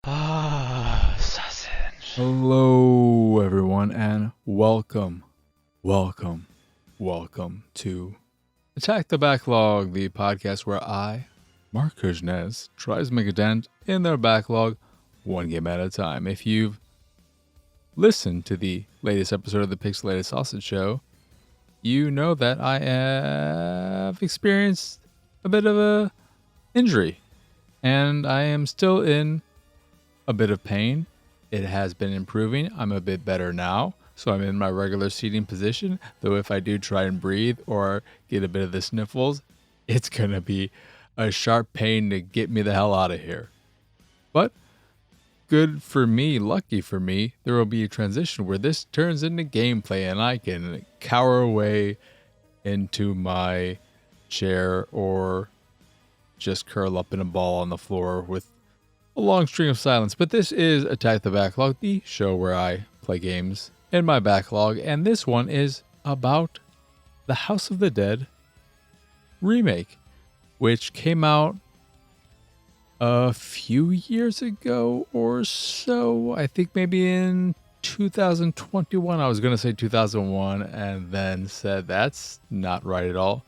Sausage. Hello, everyone, and welcome to Attack the Backlog, the podcast where I, Mark Kuznez, tries to make a dent in their backlog one game at a time. If you've listened to the latest episode of the Pixelated Sausage Show, you know that I have experienced a bit of a injury, and I am still in a bit of pain. It has been improving. I'm a bit better now, so I'm in my regular seating position, though if I do try and breathe or get a bit of the sniffles, it's gonna be a sharp pain to get me the hell out of here. But good for me, lucky for me, there will be a transition where this turns into gameplay and I can cower away into my chair or just curl up in a ball on the floor with a long string of silence. But this is Attack the Backlog, the show where I play games in my backlog, and this one is about the House of the Dead remake, which came out a few years ago or so. I think maybe in 2021. I was going to say 2001 and then said that's not right at all.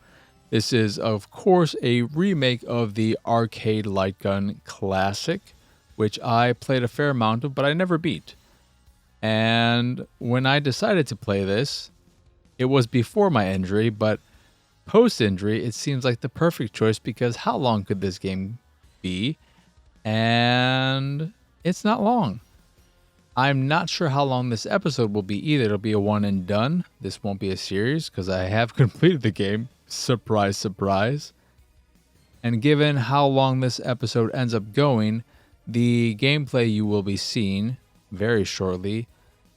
This is, of course, a remake of the arcade light gun classic, which I played a fair amount of, but I never beat. And when I decided to play this, it was before my injury, but post-injury, it seems like the perfect choice because how long could this game be? And it's not long. I'm not sure how long this episode will be either. It'll be a one and done. This won't be a series because I have completed the game. Surprise, surprise. And given how long this episode ends up going, the gameplay you will be seeing very shortly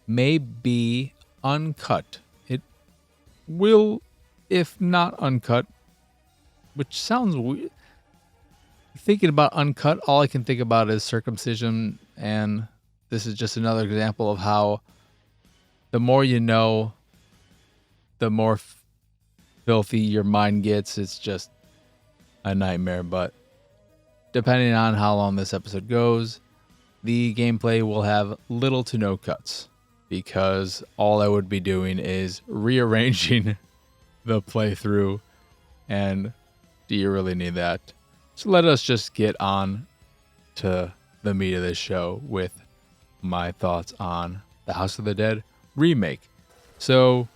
may be uncut. It will, if not uncut, which sounds weird. Thinking about uncut, all I can think about is circumcision, and this is just another example of how the more you know, the more filthy your mind gets. It's just a nightmare. But depending on how long this episode goes, the gameplay will have little to no cuts because all I would be doing is rearranging the playthrough, and do you really need that? So let us just get on to the meat of this show with my thoughts on the House of the Dead remake. So,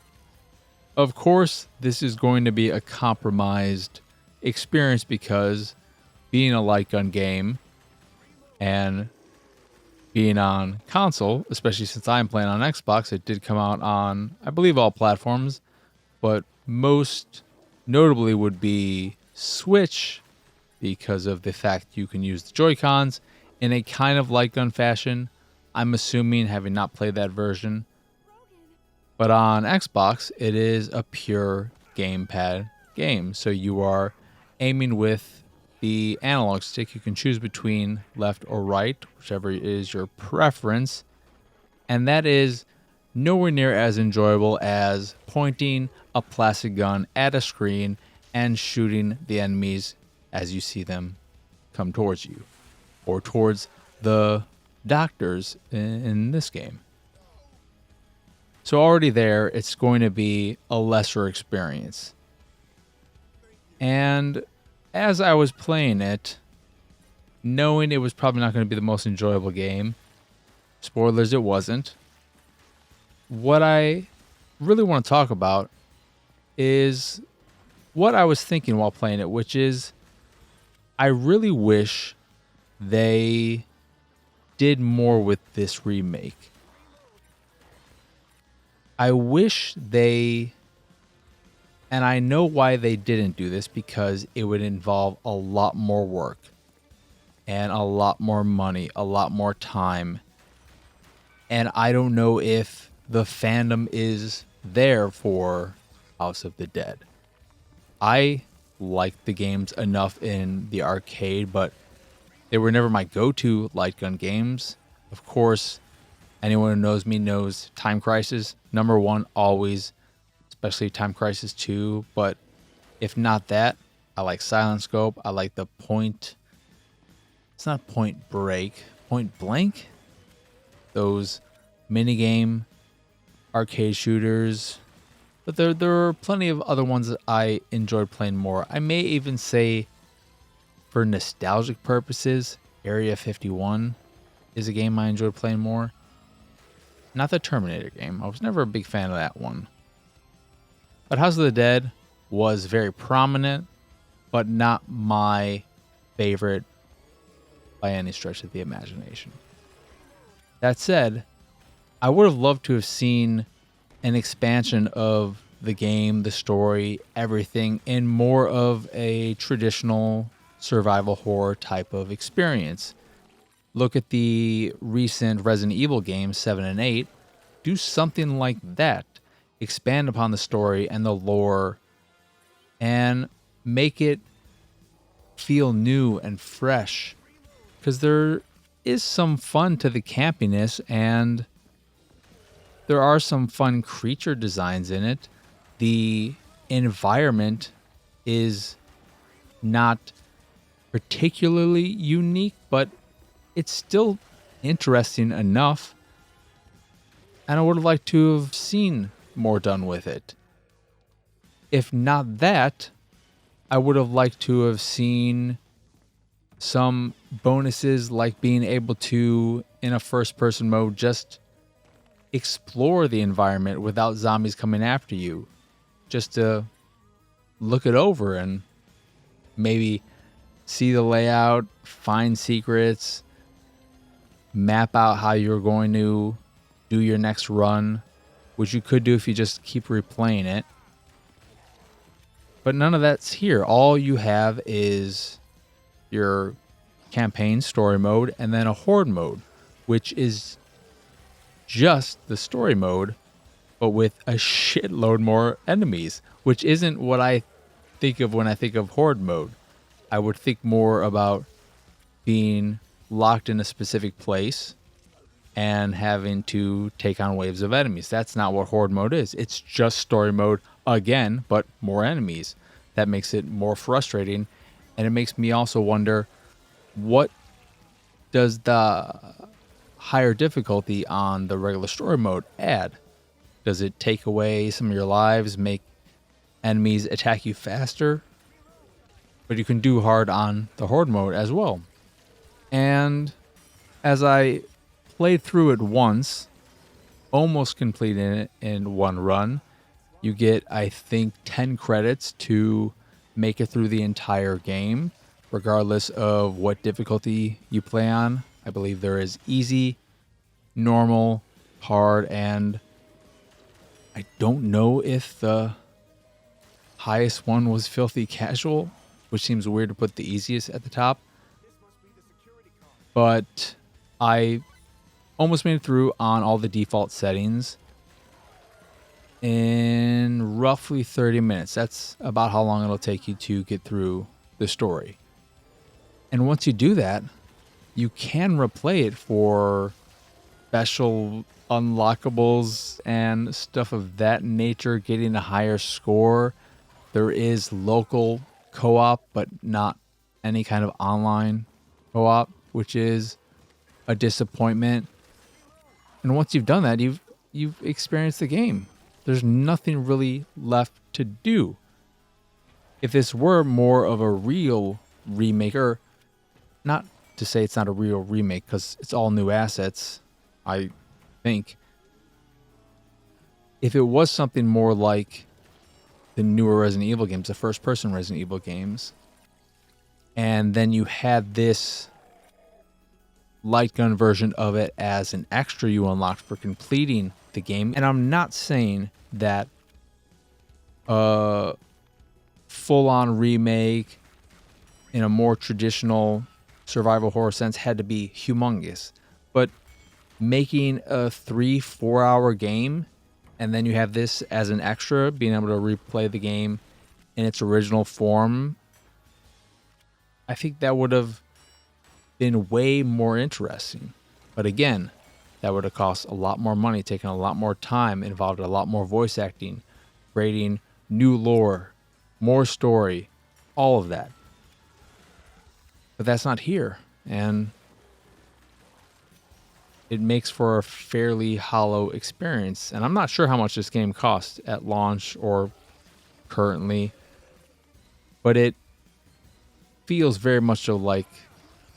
of course, this is going to be a compromised experience because being a light gun game and being on console, especially since I'm playing on Xbox, it did come out on, I believe, all platforms, but most notably would be Switch because of the fact you can use the Joy-Cons in a kind of light gun fashion. I'm assuming, having not played that version. But on Xbox, it is a pure gamepad game. So you are aiming with the analog stick. You can choose between left or right, whichever is your preference. And that is nowhere near as enjoyable as pointing a plastic gun at a screen and shooting the enemies as you see them come towards you, or towards the doctors in this game. So already there, it's going to be a lesser experience. And as I was playing it, knowing it was probably not going to be the most enjoyable game, spoilers, it wasn't. What I really want to talk about is what I was thinking while playing it, which is I really wish they did more with this remake. I wish they, and I know why they didn't do this, because it would involve a lot more work and a lot more money, a lot more time. And I don't know if the fandom is there for House of the Dead. I liked the games enough in the arcade, but they were never my go-to light gun games. Of course, anyone who knows me knows Time Crisis, number one, always, especially Time Crisis 2. But if not that, I like Silent Scope. I like the Point. It's not Point Break, Point Blank, those minigame arcade shooters. But there are plenty of other ones that I enjoyed playing more. I may even say, for nostalgic purposes, Area 51 is a game I enjoyed playing more. Not the Terminator game. I was never a big fan of that one. But House of the Dead was very prominent, but not my favorite by any stretch of the imagination. That said, I would have loved to have seen an expansion of the game, the story, everything, in more of a traditional survival horror type of experience. Look at the recent Resident Evil games, 7 and 8. Do something like that. Expand upon the story and the lore and make it feel new and fresh. Because there is some fun to the campiness, and there are some fun creature designs in it. The environment is not particularly unique, but it's still interesting enough. And I would have liked to have seen more done with it. If not that, I would have liked to have seen some bonuses, like being able to, in a first-person mode, just explore the environment without zombies coming after you. Just to look it over and maybe see the layout, find secrets, map out how you're going to do your next run, which you could do if you just keep replaying it. But none of that's here. All you have is your campaign story mode and then a horde mode, which is just the story mode, but with a shitload more enemies, which isn't what I think of when I think of horde mode. I would think more about being locked in a specific place and having to take on waves of enemies. That's not what horde mode is. It's just story mode again, but more enemies. That makes it more frustrating, and it makes me also wonder, what does the higher difficulty on the regular story mode add? Does it take away some of your lives, make enemies attack you faster? But you can do hard on the horde mode as well. And as I played through it once, almost completing it in one run, you get, I think, 10 credits to make it through the entire game, regardless of what difficulty you play on. I believe there is easy, normal, hard, and I don't know if the highest one was filthy casual, which seems weird to put the easiest at the top. But I almost made it through on all the default settings in roughly 30 minutes. That's about how long it'll take you to get through the story. And once you do that, you can replay it for special unlockables and stuff of that nature, getting a higher score. There is local co-op, but not any kind of online co-op, which is a disappointment. And once you've done that, you've experienced the game. There's nothing really left to do. If this were more of a real remake, or not to say it's not a real remake because it's all new assets, I think. If it was something more like the newer Resident Evil games, the first-person Resident Evil games, and then you had this light gun version of it as an extra you unlocked for completing the game. And I'm not saying that a full-on remake in a more traditional survival horror sense had to be humongous, but making a 3-4 hour game and then you have this as an extra, being able to replay the game in its original form, I think that would have been way more interesting. But again, that would have cost a lot more money, taken a lot more time, involved a lot more voice acting, creating new lore, more story, all of that. But that's not here. And it makes for a fairly hollow experience. And I'm not sure how much this game costs at launch or currently, but it feels very much so like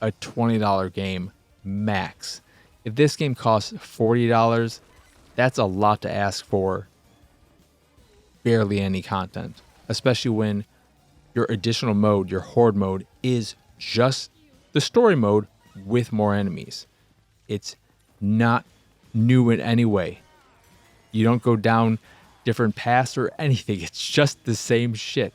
a $20 game max. If this game costs $40, that's a lot to ask for barely any content, especially when your additional mode, your horde mode, is just the story mode with more enemies. It's not new in any way. You don't go down different paths or anything. It's just the same shit.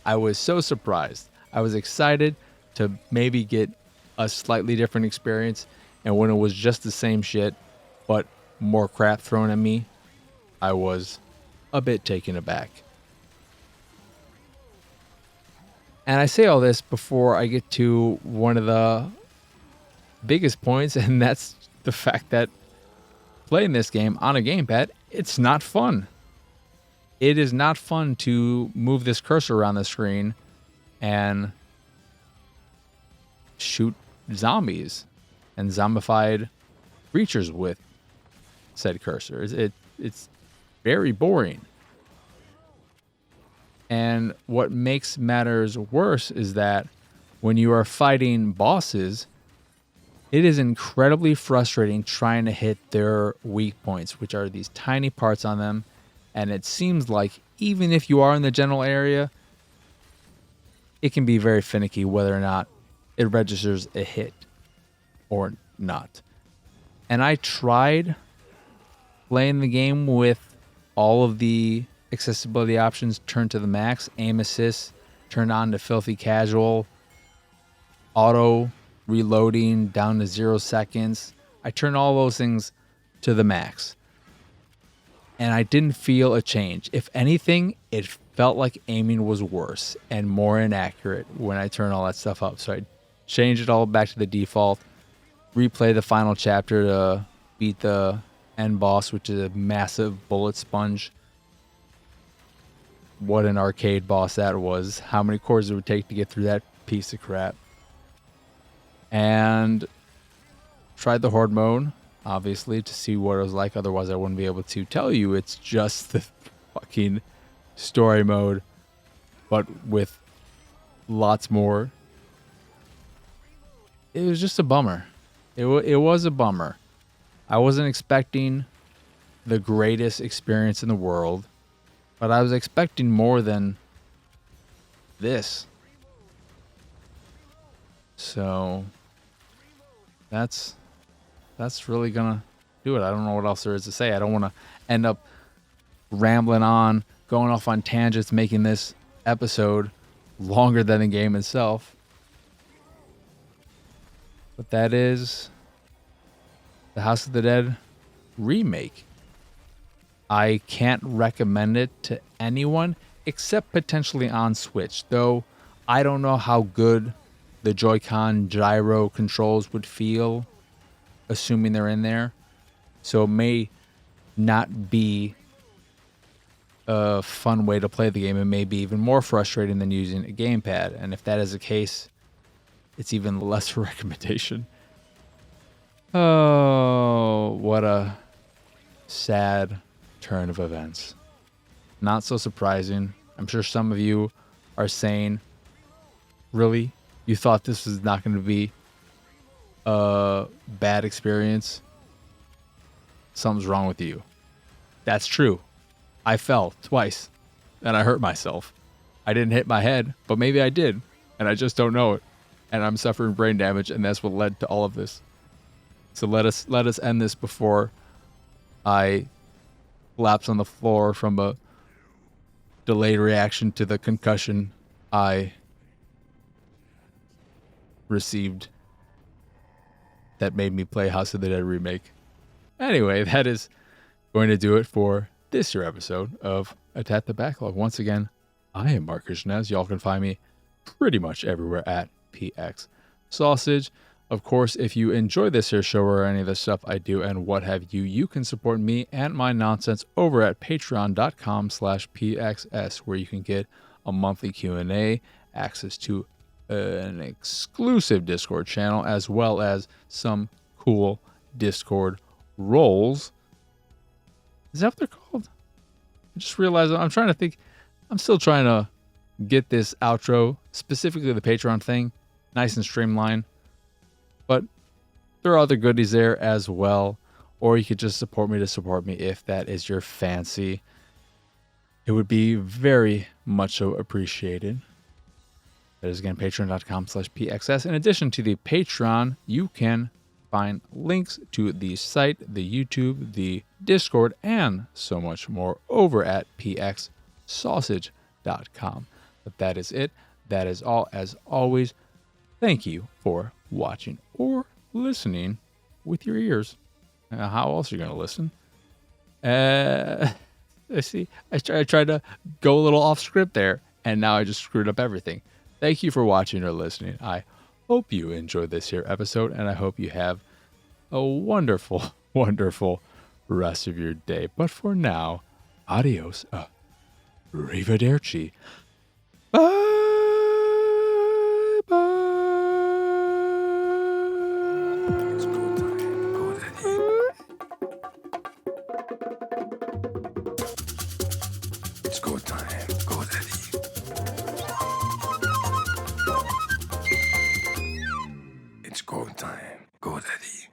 I was so surprised. I was excited to maybe get a slightly different experience, and when it was just the same shit, but more crap thrown at me, I was a bit taken aback. And I say all this before I get to one of the biggest points, and that's the fact that playing this game on a gamepad, it's not fun. It is not fun to move this cursor around the screen and shoot zombies and zombified creatures with said cursor. It's very boring. And what makes matters worse is that when you are fighting bosses, it is incredibly frustrating trying to hit their weak points, which are these tiny parts on them. And it seems like even if you are in the general area, it can be very finicky whether or not it registers a hit or not. And I tried playing the game with all of the accessibility options turned to the max, aim assist turned on to filthy casual, auto reloading down to 0 seconds. I turned all those things to the max, and I didn't feel a change. If anything, it felt like aiming was worse and more inaccurate when I turned all that stuff up. So I changed it all back to the default, replay the final chapter to beat the end boss, which is a massive bullet sponge. What an arcade boss that was. How many cores it would take to get through that piece of crap. And tried the horde mode, obviously, to see what it was like. Otherwise, I wouldn't be able to tell you. It's just the fucking story mode, but with lots more. It was just a bummer. It was a bummer. I wasn't expecting the greatest experience in the world, but I was expecting more than this. So that's really gonna do it. I don't know what else there is to say. I don't want to end up rambling on, going off on tangents, making this episode longer than the game itself. But that is the House of the Dead remake. I can't recommend it to anyone except potentially on Switch, though I don't know how good the Joy-Con gyro controls would feel, assuming they're in there. So it may not be a fun way to play the game. It may be even more frustrating than using a gamepad. And if that is the case, it's even less of a recommendation. Oh, what a sad turn of events. Not so surprising. I'm sure some of you are saying, really? You thought this was not going to be a bad experience? Something's wrong with you. That's true. I fell twice and I hurt myself. I didn't hit my head, but maybe I did, and I just don't know it. And I'm suffering brain damage, and that's what led to all of this. So let us end this before I collapse on the floor from a delayed reaction to the concussion I received that made me play House of the Dead Remake. Anyway, that is going to do it for this year episode of Attack the Backlog. Once again, I am Mark Krishnez. Y'all can find me pretty much everywhere at PX Sausage. Of course, if you enjoy this here show or any of the stuff I do and what have you, you can support me and my nonsense over at patreon.com/PXS, where you can get a monthly Q&A, access to an exclusive Discord channel, as well as some cool Discord roles. Is that what they're called? I just realized I'm trying to think. I'm still trying to get this outro, specifically the Patreon thing, nice and streamlined. But there are other goodies there as well. Or you could just support me to support me if that is your fancy. It would be very much so appreciated. That is again patreon.com/pxs. In addition to the Patreon, you can find links to the site, the YouTube, the Discord, and so much more over at pxsausage.com. But that is it. That is all. As always, thank you for watching or listening with your ears. How else are you going to listen? I see. I tried to go a little off script there, and now I just screwed up everything. Thank you for watching or listening. I hope you enjoyed this here episode, and I hope you have a wonderful, wonderful rest of your day. But for now, adios. Arrivederci. Bye. Bye. It's go time. Go daddy. It's go time. Go daddy. It's go time. Go daddy.